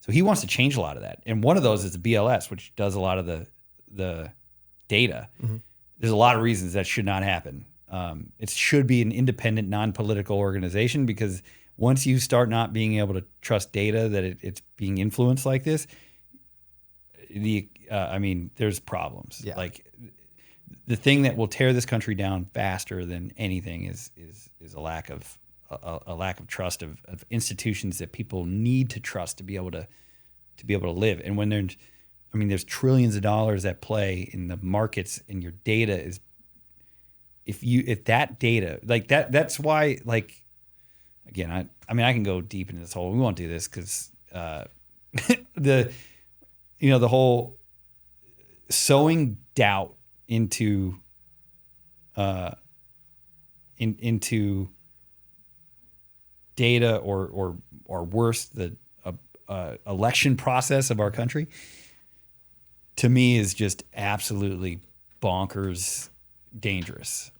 So he wants to change a lot of that. And one of those is the BLS, which does a lot of the data. There's a lot of reasons that should not happen. It should be an independent, non-political organization, because once you start not being able to trust data, that it's being influenced like this, there's problems. Yeah. Like the thing that will tear this country down faster than anything is a lack of trust of institutions that people need to trust to be able to live. And when there's trillions of dollars at play in the markets, and your data is, if that data like that's why, like, again, I can go deep into this whole, we won't do this because the whole sowing doubt into data or worse, the election process of our country, to me is just absolutely bonkers dangerous.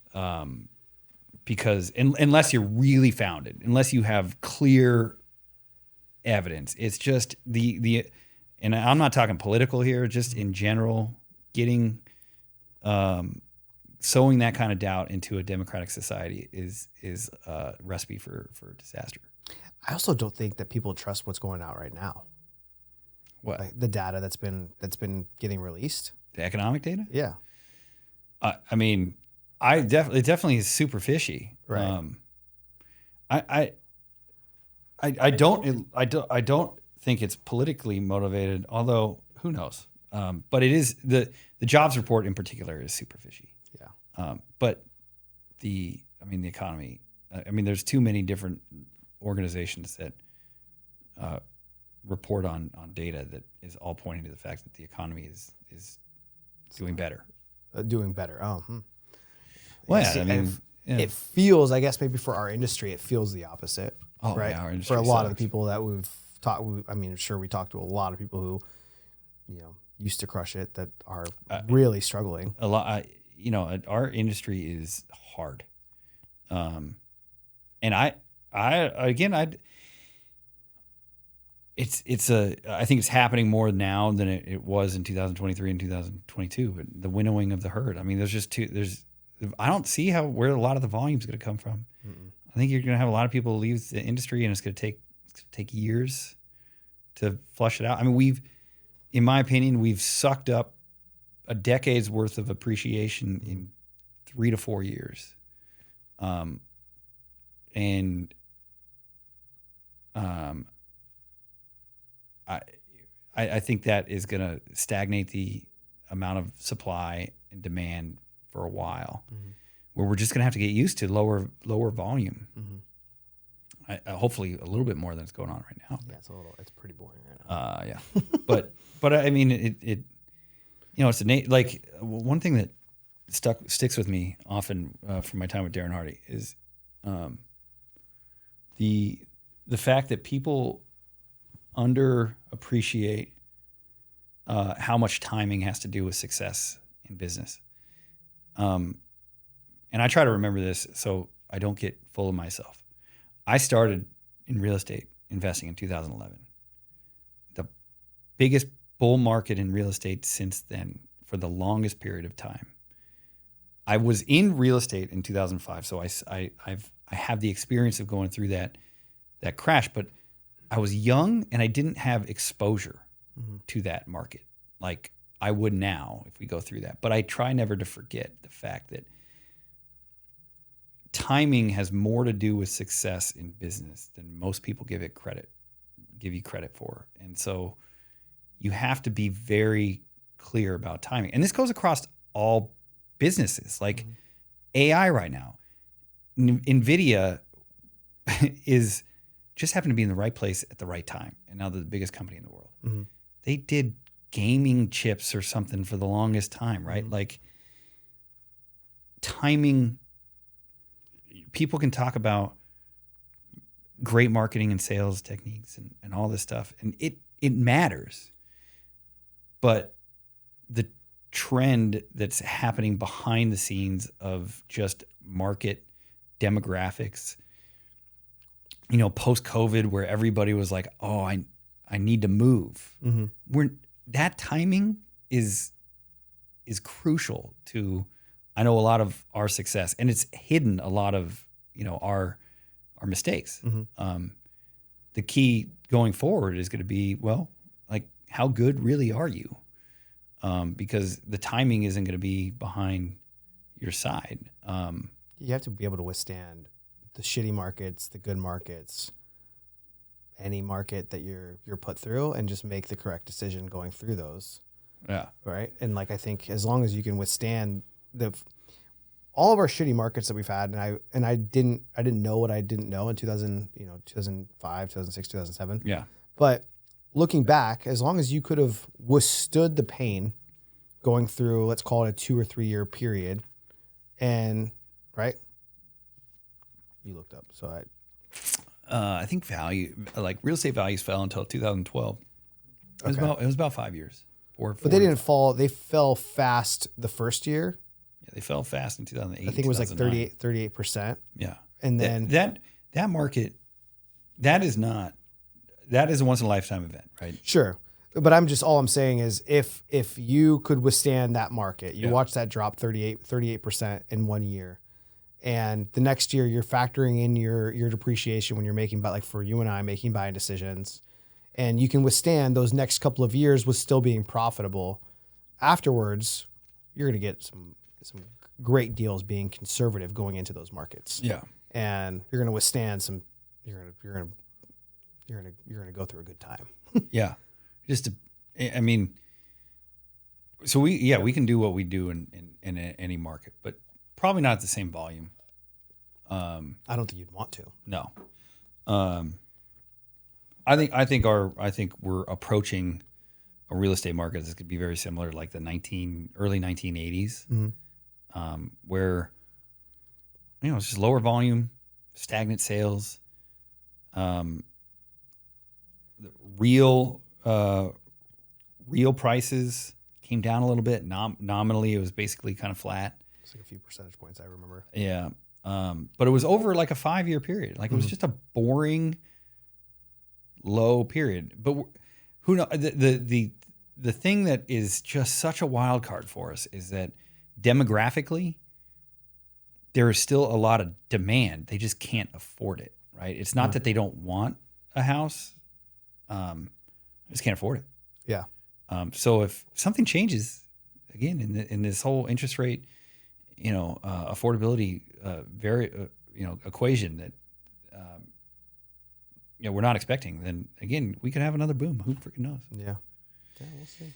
Because unless you're really founded, unless you have clear evidence, it's just and I'm not talking political here, just in general, getting sowing that kind of doubt into a democratic society is a recipe for disaster. I also don't think that people trust what's going out right now. What? Like the data that's been getting released. The economic data? Yeah. It definitely is super fishy. Right. I don't think it's politically motivated, although who knows? But it is the jobs report in particular is super fishy. Yeah. But the economy. There's too many different organizations that report on data that is all pointing to the fact that the economy is doing better. Doing better. Oh. Well, it feels, I guess, maybe for our industry, it feels the opposite. Oh, right. Yeah, our industry for a lot sucks. of the people that we've talked, sure, we talked to a lot of people who, used to crush it, that are really struggling. A lot. Our industry is hard. And I think it's happening more now than it was in 2023 and 2022. But the winnowing of the herd. I don't see where a lot of the volume is going to come from. Mm-mm. I think you're going to have a lot of people leave the industry, and it's going to take years to flush it out. In my opinion, we've sucked up a decade's worth of appreciation in 3 to 4 years. And I think that is going to stagnate the amount of supply and demand for a while, where we're just going to have to get used to lower volume. Hopefully a little bit more than it's going on right now. Yeah, it's pretty boring right now. Yeah, but I mean it it's like one thing that sticks with me often from my time with Darren Hardy is the fact that people underappreciate how much timing has to do with success in business. And I try to remember this so I don't get full of myself. I started in real estate investing in 2011. The biggest bull market in real estate since then for the longest period of time. I was in real estate in 2005, so I have the experience of going through that crash, but I was young and I didn't have exposure to that market like I would now if we go through that. But I try never to forget the fact that timing has more to do with success in business than most people give you credit for. And so you have to be very clear about timing. And this goes across all businesses. Like AI right now, NVIDIA is just happened to be in the right place at the right time. And now they're the biggest company in the world. They did gaming chips or something for the longest time, right? Like timing, people can talk about great marketing and sales techniques and all this stuff. And it matters. But the trend that's happening behind the scenes of just market demographics, post-COVID, where everybody was like, oh, I need to move. That timing is crucial to, I know, a lot of our success, and it's hidden a lot of, our mistakes. The key going forward is going to be, well, like, how good really are you? Because the timing isn't going to be behind your side. You have to be able to withstand the shitty markets, the good markets, any market that you're put through, and just make the correct decision going through those. Yeah. Right. And like, I think as long as you can withstand all of our shitty markets that we've had, and I didn't know what I didn't know in 2005, 2006, 2007. Yeah. But looking back, as long as you could have withstood the pain going through, let's call it a 2 or 3 year period, and right, you looked up. So I think real estate values fell until 2012. It was about 5 years. But they didn't fall. They fell fast the first year. Yeah, they fell fast in 2008. I think it was like 38%. Yeah. And then that market, that is a once in a lifetime event, right? Sure. But all I'm saying is if you could withstand that market, you watch that drop 38% in 1 year, and the next year you're factoring in your depreciation when you're making, like for you and I, making buying decisions, and you can withstand those next couple of years with still being profitable. Afterwards, you're going to get some great deals being conservative going into those markets. Yeah. And you're going to withstand some, you're going to go through a good time. Yeah. So we can do what we do in any market, but probably not at the same volume. I don't think you'd want to. No. I think we're approaching a real estate market that could be very similar to like the early 1980s, where it's just lower volume, stagnant sales, real prices came down a little bit. Nominally, it was basically kind of flat. It's like a few percentage points, I remember. Yeah. But it was over like a 5-year period. Like it was just a boring, low period. But who knows? The thing that is just such a wild card for us is that demographically, there is still a lot of demand. They just can't afford it, right? It's not that they don't want a house. They just can't afford it. Yeah. So if something changes again in this whole interest rate, affordability, equation we're not expecting, then again, we could have another boom. Who freaking knows? Yeah. Yeah, we'll see.